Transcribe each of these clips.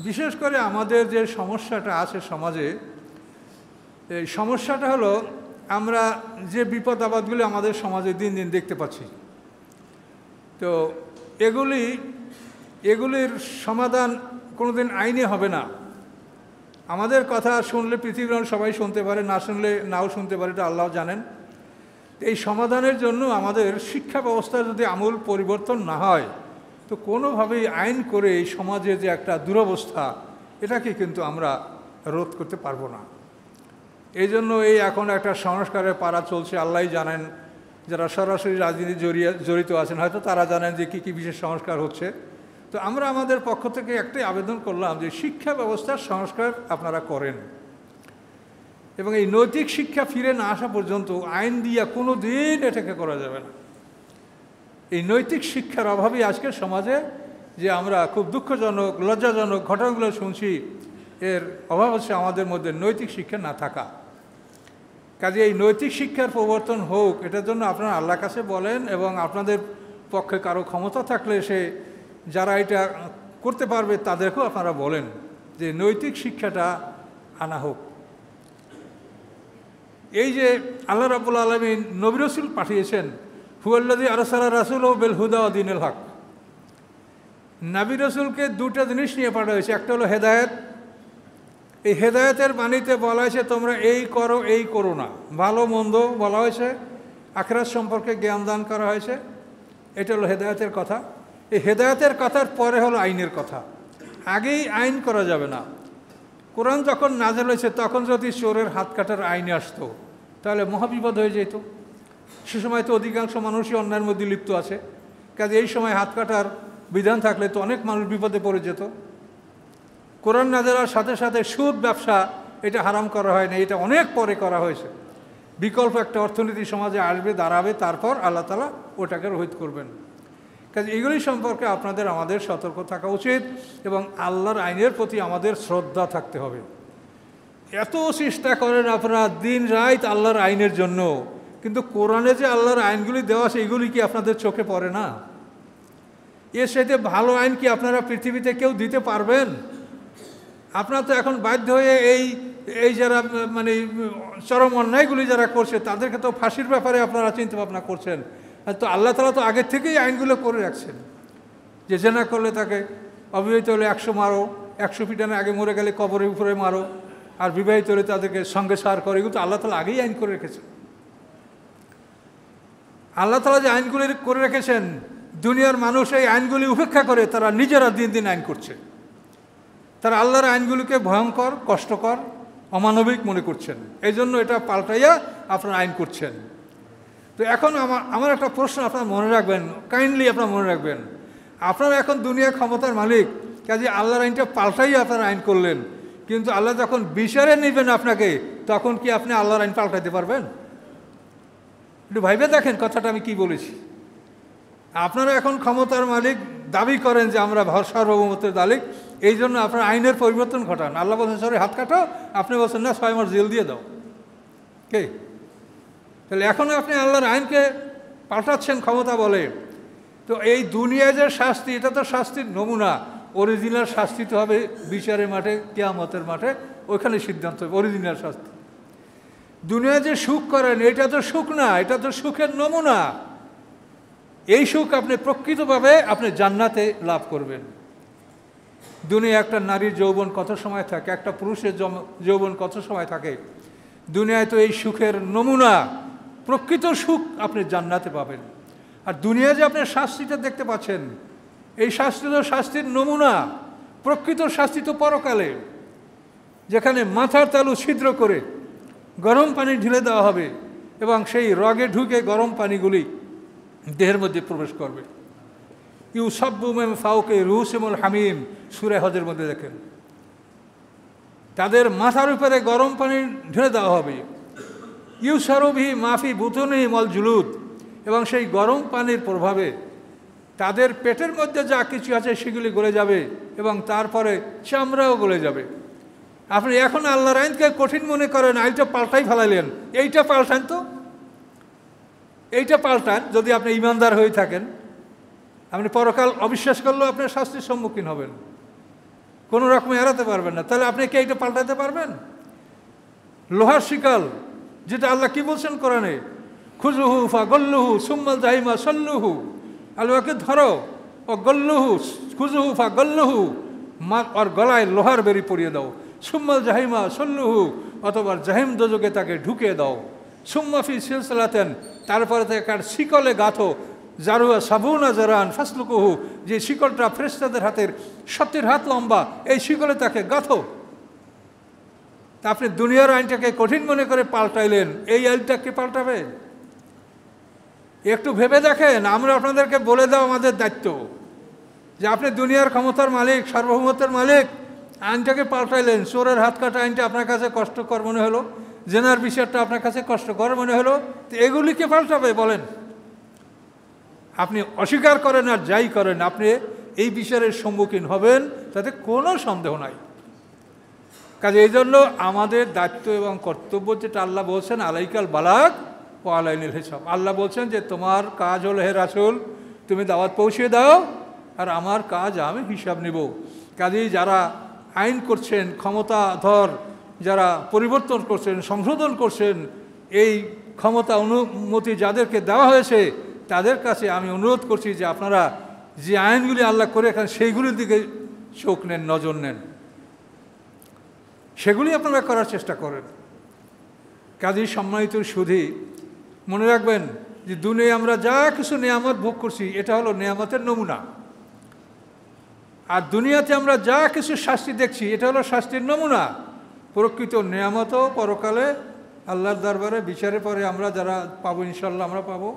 বিশেষ করে আমাদের যে সমস্যাটা আছে সমাজে, এই সমস্যাটা হলো আমরা যে বিপদ আপদগুলি আমাদের সমাজে দিন দিন দেখতে পাচ্ছি। তো এগুলির সমাধান কোনোদিন আইনে হবে না। আমাদের কথা শুনলে পৃথিবীর সবাই শুনতে পারে, না শুনলে নাও শুনতে পারে, এটা আল্লাহ জানেন। এই সমাধানের জন্য আমাদের শিক্ষা ব্যবস্থার যদি আমূল পরিবর্তন না হয়, তো কোনোভাবেই আইন করে এই সমাজে যে একটা দুরবস্থা, এটাকে কিন্তু আমরা রোধ করতে পারবো না। এই জন্য এখন একটা সংস্কারের পারা চলছে। আল্লাহই জানেন, যারা সরাসরি রাজনীতি জড়িত আছেন হয়তো তারা জানেন যে কী কী বিশেষ সংস্কার হচ্ছে। তো আমরা আমাদের পক্ষ থেকে একটাই আবেদন করলাম যে শিক্ষা ব্যবস্থার সংস্কার আপনারা করেন, এবং এই নৈতিক শিক্ষা ফিরে না আসা পর্যন্ত আইন দিয়া কোনো দিন এটাকে করা যাবে না। এই নৈতিক শিক্ষার অভাবেই আজকের সমাজে যে আমরা খুব দুঃখজনক লজ্জাজনক ঘটনাগুলো শুনছি, এর অভাব হচ্ছে আমাদের মধ্যে নৈতিক শিক্ষা না থাকা। কাজে এই নৈতিক শিক্ষার প্রবর্তন হোক, এটার জন্য আপনারা আল্লাহর কাছে বলেন, এবং আপনাদের পক্ষে কারো ক্ষমতা থাকলে যারা এটা করতে পারবে তাদেরকেও আপনারা বলেন যে নৈতিক শিক্ষাটা আনা হোক। এই যে আল্লাহ রাব্বুল আলামিন নবী রাসূল পাঠিয়েছেন, হুয়াল্লাযী আরসালা রাসূলাহু বিল হুদা ওয়া দীনিল হক, নবী রাসূলকে দুটো জিনিস নিয়ে পাঠা হয়েছে। একটা হলো হেদায়েত। এই হেদায়েতের বাণীতে বলা হয়েছে তোমরা এই করো এই করো না, ভালো মন্দ বলা হয়েছে, আখিরাত সম্পর্কে জ্ঞান দান করা হয়েছে। এটা হলো হেদায়েতের কথা। এই হেদায়েতের কথার পরে হলো আইনের কথা। আগেই আইন করা যাবে না। কোরআন যখন নাযিল হয়েছে তখন যদি চোরের হাত কাটার আইনে আসতো তাহলে মহাবিপদ হয়ে যেত। সে সময় তো অধিকাংশ মানুষই অন্যায়ের মধ্যে লিপ্ত আছে। কাজে এই সময় হাত কাটার বিধান থাকলে তো অনেক মানুষ বিপদে পড়ে যেত। কোরআন নাযিলের সাথে সাথে সুদ ব্যবসা এটা হারাম করা হয় না, এটা অনেক পরে করা হয়েছে। বিকল্প একটা অর্থনীতি সমাজে আসবে, দাঁড়াবে, তারপর আল্লাহ তাআলা ওটাকে রহিত করবেন। কাজে এগুলি সম্পর্কে আমাদের সতর্ক থাকা উচিত, এবং আল্লাহর আইনের প্রতি আমাদের শ্রদ্ধা থাকতে হবে। এত চেষ্টা করেন আপনারা দিন রাত আল্লাহর আইনের জন্য, কিন্তু কোরআনে যে আল্লাহর আইনগুলি দেওয়া আছে এগুলি কি আপনাদের চোখে পড়ে না? এর সাথে ভালো আইন কি আপনারা পৃথিবীতে কেউ দিতে পারবেন? আপনারা তো এখন বাধ্য হয়ে এই যারা মানে চরম অন্যায়গুলি যারা করছে তাদেরকে তো ফাঁসির ব্যাপারে আপনারা চিন্তা ভাবনা করছেন। তো আল্লাহ তাআলা তো আগের থেকেই আইনগুলো করে রাখছেন যে জেনা করলে তাকে, অবিবাহিত হলে 100 মারো, 100 পিটানোর আগে মরে গেলে কবরের উপরে মারো, আর বিবাহিত হলে তাদেরকে সঙ্গে সার করে। এগুলো তো আল্লাহ তাআলা আগেই আইন করে রেখেছেন। আল্লাহ তাআলা যে আইনগুলি করে রেখেছেন, দুনিয়ার মানুষ এই আইনগুলি উপেক্ষা করে তারা নিজেরা দিন দিন আইন করছে। তারা আল্লাহর আইনগুলিকে ভয়ঙ্কর, কষ্টকর, অমানবিক মনে করছেন। এই জন্য এটা পাল্টাইয়া আপনারা আইন করছেন। তো এখন আমার একটা প্রশ্ন আপনারা মনে রাখবেন, কাইন্ডলি আপনারা মনে রাখবেন, আপনারা এখন দুনিয়ার ক্ষমতার মালিক, কাজে আল্লাহর আইনটা পাল্টাইয়া আপনারা আইন করলেন, কিন্তু আল্লাহ যখন বিচারে নেবেন আপনাকে, তখন কি আপনি আল্লাহর আইন পাল্টাইতে পারবেন? একটু ভাইবে দেখেন কথাটা আমি কি বলেছি। আপনারা এখন ক্ষমতার মালিক, দাবি করেন যে আমরা সার্বভৌমত্বের মালিক, এই জন্য আপনারা আইনের পরিবর্তন ঘটান। আল্লাহ বলছেন সরি হাত কাটাও, আপনি বলছেন না 6 মাস জেল দিয়ে দাও। কে? তাহলে এখন আপনি আল্লাহর আইনকে পাল্টাচ্ছেন ক্ষমতা বলে। তো এই দুনিয়ায় যে শাস্তি, এটা তো শাস্তির নমুনা। অরিজিনাল শাস্তি তো হবে বিচারের মাঠে, কিয়ামতের মাঠে, ওইখানে সিদ্ধান্ত হবে অরিজিনাল শাস্তি। দুনিয়ায় যে সুখ করেন এটা তো সুখ না, এটা তো সুখের নমুনা। এই সুখ আপনি প্রকৃতভাবে আপনি জান্নাতে লাভ করবেন। দুনিয়া একটা নারীর যৌবন কত সময় থাকে, একটা পুরুষের যৌবন কত সময় থাকে। দুনিয়ায় তো এই সুখের নমুনা, প্রকৃত সুখ আপনি জান্নাতে পাবেন। আর দুনিয়ায় যে আপনি শাস্তিটা দেখতে পাচ্ছেন, এই শাস্তি তো শাস্তির নমুনা। প্রকৃত শাস্তি তো পরকালে, যেখানে মাথার তালু ছিদ্র করে গরম পানি ঢেলে দেওয়া হবে, এবং সেই রগে ঢুকে গরম পানিগুলি দেহের মধ্যে প্রবেশ করবে। ইউসাব্বু মিন ফাওকি রুউসিহিমুল হামিম, সূরা হজের মধ্যে দেখেন, তাদের মাথার উপরে গরম পানি ঢেলে দেওয়া হবে। ইউসারু বিহি মাফি বুতুনিহিম ওয়াল জুলুদ, এবং সেই গরম পানির প্রভাবে তাদের পেটের মধ্যে যা কিছু আছে সেগুলি গলে যাবে, এবং তারপরে চামড়াও গলে যাবে। আপনি এখন আল্লাহর আইনকে কঠিন মনে করেন, আইনটা পাল্টাই ফেলাইলেন। এইটা পাল্টান তো, এইটা পাল্টান। যদি আপনি ইমানদার হয়ে থাকেন, আপনি পরকাল অবিশ্বাস করলেও আপনার শাস্তির সম্মুখীন হবেন। কোনো রকম এড়াতে পারবেন না। তাহলে আপনি কি এটা পাল্টাতে পারবেন? লোহার শিকল, যেটা আল্লাহ কি বলছেন কোরআনে, খুজুহু ফা গল্লুহু সুম্মাল জাহিমা সল্লুহু, আল্লাহকে ধরো ও গল্লুহু, খুজুহু ফা গল্লুহু, ওর গলায় লোহার বেরি পরিয়ে দাও, সুম্মাল জাহিমা সল্লুহু, অথবা জাহিম দোজকে তাকে ঢুকিয়ে দাও, সুম্মাফি সিলসিলাতেন, তারপরে তাকে শিকলে গাঁথো, জারুয়া সাবুনা জারান ফাসলুকুহু, যে শিকলটা ফেরেশতাদের হাতের 70 হাত লম্বা, এই শিকলে তাকে গাঁথো। তা আপনি দুনিয়ার আইনটাকে কঠিন মনে করে পাল্টাইলেন, এই আইনটা কে পাল্টাবে? একটু ভেবে দেখেন। আমরা আপনাদেরকে বলে দাও আমাদের দায়িত্ব যে আপনি দুনিয়ার ক্ষমতার মালিক, সার্বভৌমত্বের মালিক, আইনটাকে পাল্টাইলেন। চোরের হাত কাটা আইনটা আপনার কাছে কষ্টকর মনে হলো, জেনার বিচারটা আপনার কাছে কষ্টকর মনে হলো, তো এগুলিকে পাল্টাবে বলেন? আপনি অস্বীকার করেন আর যাই করেন, আপনি এই বিচারের সম্মুখীন হবেন, তাতে কোনো সন্দেহ নাই। কাজে এই জন্য আমাদের দায়িত্ব এবং কর্তব্য, যেটা আল্লাহ বলছেন আলাইকাল বালাগ ও আলাইনিল হিসাব, আল্লাহ বলছেন যে তোমার কাজ হলো হে রাসূল, তুমি দাওয়াত পৌঁছে দাও, আর আমার কাজ আমি হিসাব নেব। কাজেই যারা আইন করছেন, ক্ষমতাধর যারা পরিবর্তন করছেন, সংশোধন করছেন, এই ক্ষমতা অনুমতি যাদেরকে দেওয়া হয়েছে, তাদের কাছে আমি অনুরোধ করছি যে আপনারা যে আইনগুলি আল্লাহ করে রাখেন সেইগুলির দিকে চোখ নেন, নজর নেন, সেগুলি আপনারা করার চেষ্টা করেন। কাজেই সম্মানিত সুধী, মনে রাখবেন যে দুনিয়ায় আমরা যা কিছু নেয়ামত ভোগ করছি, এটা হলো নেয়ামতের নমুনা। আর দুনিয়াতে আমরা যা কিছু শাস্তি দেখছি, এটা হলো শাস্তির নমুনা। প্রকৃত নেয়ামতও পরকালে আল্লাহর দরবারে বিচারের পরে আমরা যারা পাবো, ইনশাল্লাহ আমরা পাবো।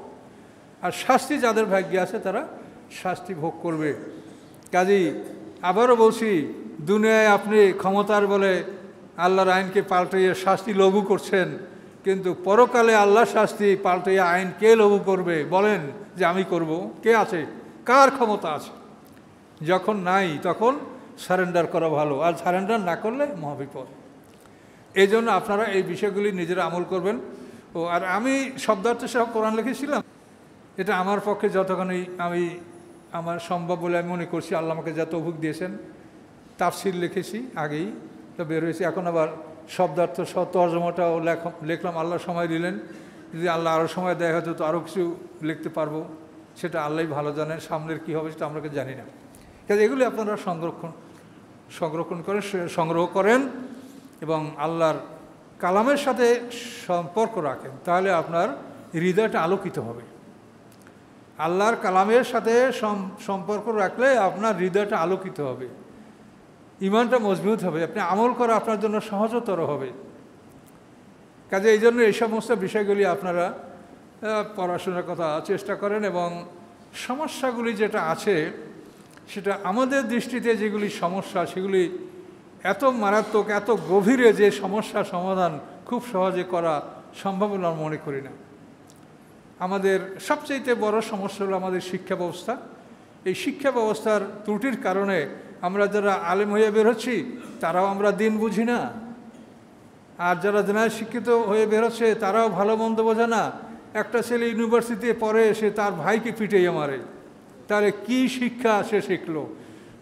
আর শাস্তি যাদের ভাগ্যে আছে তারা শাস্তি ভোগ করবে। কাজেই আবারও বলছি, দুনিয়ায় আপনি ক্ষমতার বলে আল্লাহর আইনকে পাল্টাইয়ে শাস্তি লঘু করছেন, কিন্তু পরকালে আল্লাহর শাস্তি পাল্টাইয়ে আইন কে লঘু করবে? বলেন যে আমি করব। কে আছে? কার ক্ষমতা আছে? যখন নাই তখন সারেন্ডার করা ভালো, আর সারেন্ডার না করলে মহাবিপদ। এই জন্য আপনারা এই বিষয়গুলি নিজেরা আমল করবেন। আর আমি শব্দার্থ সহ কোরআন লিখেছিলাম, এটা আমার পক্ষে যতখানি আমি আমার সম্ভব বলে আমি মনে করছি, আল্লাহ আমাকে যত তৌফিক দিয়েছেন। তাফসির লিখেছি আগেই, তো বের হয়েছে, এখন আবার শব্দার্থ সহ তর্জমাটাও লিখলাম, আল্লাহ সময় দিলেন। যদি আল্লাহ আরও সময় দেয় হয়তো তো আরও কিছু লিখতে পারবো, সেটা আল্লাহই ভালো জানেন। সামনের কী হবে সেটা আমরা জানি না। কাজে এগুলি আপনারা সংগ্রহ করেন এবং আল্লাহর কালামের সাথে সম্পর্ক রাখেন, তাহলে আপনার হৃদয়টা আলোকিত হবে। আল্লাহর কালামের সাথে সম্পর্ক রাখলে আপনার হৃদয়টা আলোকিত হবে, ঈমানটা মজবুত হবে, আপনি আমল করা আপনার জন্য সহজতর হবে। কাজে এই জন্য এই সমস্ত বিষয়গুলি আপনারা পড়াশোনার কথা চেষ্টা করেন, এবং সমস্যাগুলি যেটা আছে সেটা আমাদের দৃষ্টিতে যেগুলি সমস্যা, সেগুলি এত মারাত্মক, এত গভীরে যে সমস্যার সমাধান খুব সহজে করা সম্ভব বলে আমি মনে করি না। আমাদের সবচেয়ে বড় সমস্যা হলো আমাদের শিক্ষা ব্যবস্থা। এই শিক্ষা ব্যবস্থার ত্রুটির কারণে আমরা যারা আলেম হয়ে বের হচ্ছি তারাও আমরা দিন বুঝি না, আর যারা জেনারেল শিক্ষিত হয়ে বের হচ্ছে তারাও ভালো মন্দ বোঝে না। একটা ছেলে ইউনিভার্সিটিতে পড়ে, সে তার ভাইকে পিটিয়ে মারে, তাহলে কি শিক্ষা সে শিখলো?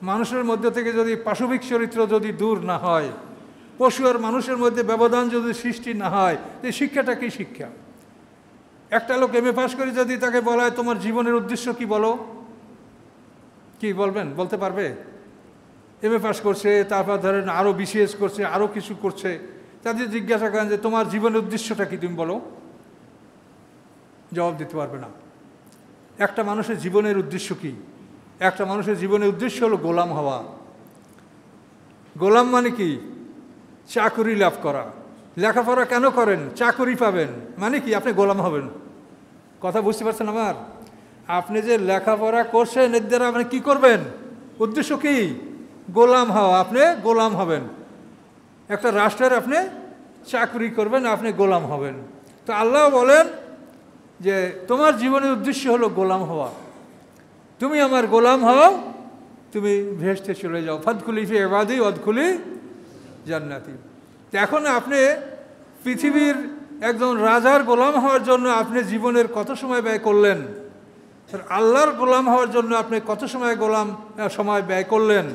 মানুষের মধ্যে থেকে যদি পাশবিক চরিত্র যদি দূর না হয়, পশু আর মানুষের মধ্যে ব্যবধান যদি সৃষ্টি না হয়, এই শিক্ষাটা কি শিক্ষা? একটা লোক এমএ পাস করে যদি তাকে বলা হয় তোমার জীবনের উদ্দেশ্য কি বলো, কি বলবেন? বলতে পারবে? এমএ পাস করছে, তারপর ধরেন আরও বিসিএস করছে, আরও কিছু করছে, তাদের জিজ্ঞাসা করেন যে তোমার জীবনের উদ্দেশ্যটা কি, তুমি বলো, জবাব দিতে পারবে না। একটা মানুষের জীবনের উদ্দেশ্য কি? একটা মানুষের জীবনের উদ্দেশ্য হলো গোলাম হওয়া। গোলাম মানে কি? চাকুরি লাভ করা। লেখাপড়া কেন করেন? চাকুরি পাবেন। মানে কি? আপনি গোলাম হবেন। কথা বুঝতে পারছেন আমার? আপনি যে লেখাপড়া করছেন এর দ্বারা আপনি কী করবেন? উদ্দেশ্য কি? গোলাম হওয়া। আপনি গোলাম হবেন। একটা রাষ্ট্রের আপনি চাকরি করবেন, আপনি গোলাম হবেন। তো আল্লাহ বলেন যে তোমার জীবনের উদ্দেশ্য হলো গোলাম হওয়া। তুমি আমার গোলাম হও, তুমি ভেস্তে চলে যাও। ফাদখুলি ফি ইবাদি ওয়াদখুলি জান্নাতি। এখন আপনি পৃথিবীর একজন রাজার গোলাম হওয়ার জন্য আপনি জীবনের কত সময় ব্যয় করলেন? আল্লাহর গোলাম হওয়ার জন্য আপনি কত সময় ব্যয় করলেন?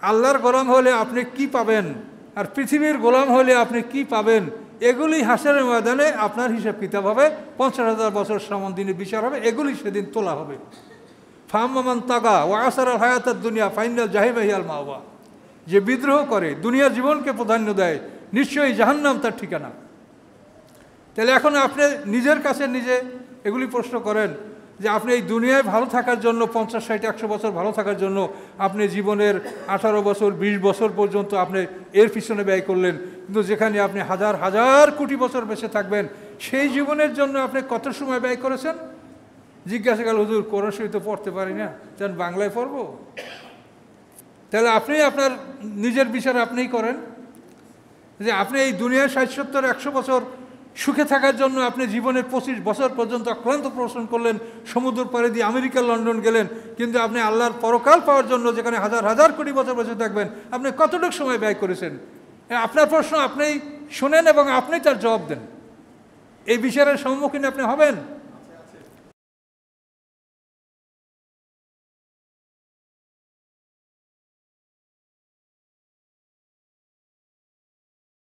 আল্লাহর গোলাম হলে আপনি কি পাবেন আর পৃথিবীর গোলাম হলে আপনি কি পাবেন, এগুলি হাসরের ময়দানে আপনার হিসাব কিতাব হবে। 50,000 বছর সমান দিনে বিচার হবে, এগুলি সেদিন তোলা হবে। ফাম্মান তাগা ও আসার হায়াতার দুনিয়া ফাইনাল জাহিমাহিয়াল মাওয়া, যে বিদ্রোহ করে, দুনিয়ার জীবনকে প্রাধান্য দেয়, নিশ্চয়ই জাহান্নাম তার ঠিকানা। তাহলে এখন আপনি নিজের কাছে নিজে এগুলি প্রশ্ন করেন যে আপনি এই দুনিয়ায় ভালো থাকার জন্য 50, 60, 100 বছর ভালো থাকার জন্য আপনি জীবনের 18 বছর 20 বছর পর্যন্ত আপনি এর পিছনে ব্যয় করলেন, কিন্তু যেখানে আপনি হাজার হাজার কোটি বছর বেঁচে থাকবেন সেই জীবনের জন্য আপনি কত সময় ব্যয় করেছেন? জিজ্ঞাসা করল, হুজুর কোরআন শরীফ তো পড়তে পারি না, যেন বাংলায় পড়বো। তাহলে আপনি আপনার নিজের বিচার আপনিই করেন যে আপনি এই দুনিয়ায় 60, 70, 100 বছর সুখে থাকার জন্য আপনি জীবনের 25 বছর পর্যন্ত অক্লান্ত পরিশ্রম করলেন, সমুদ্র পাড়ি দিয়ে আমেরিকা লন্ডন গেলেন, কিন্তু আপনি আল্লাহর পরকাল পাওয়ার জন্য যেখানে হাজার হাজার কোটি বছর বেঁচে থাকবেন আপনি কতটুকু সময় ব্যয় করেছেন? আপনার প্রশ্ন আপনিই শোনেন এবং আপনি তার জবাব দেন। এই বিচারের সম্মুখীন আপনি হবেন।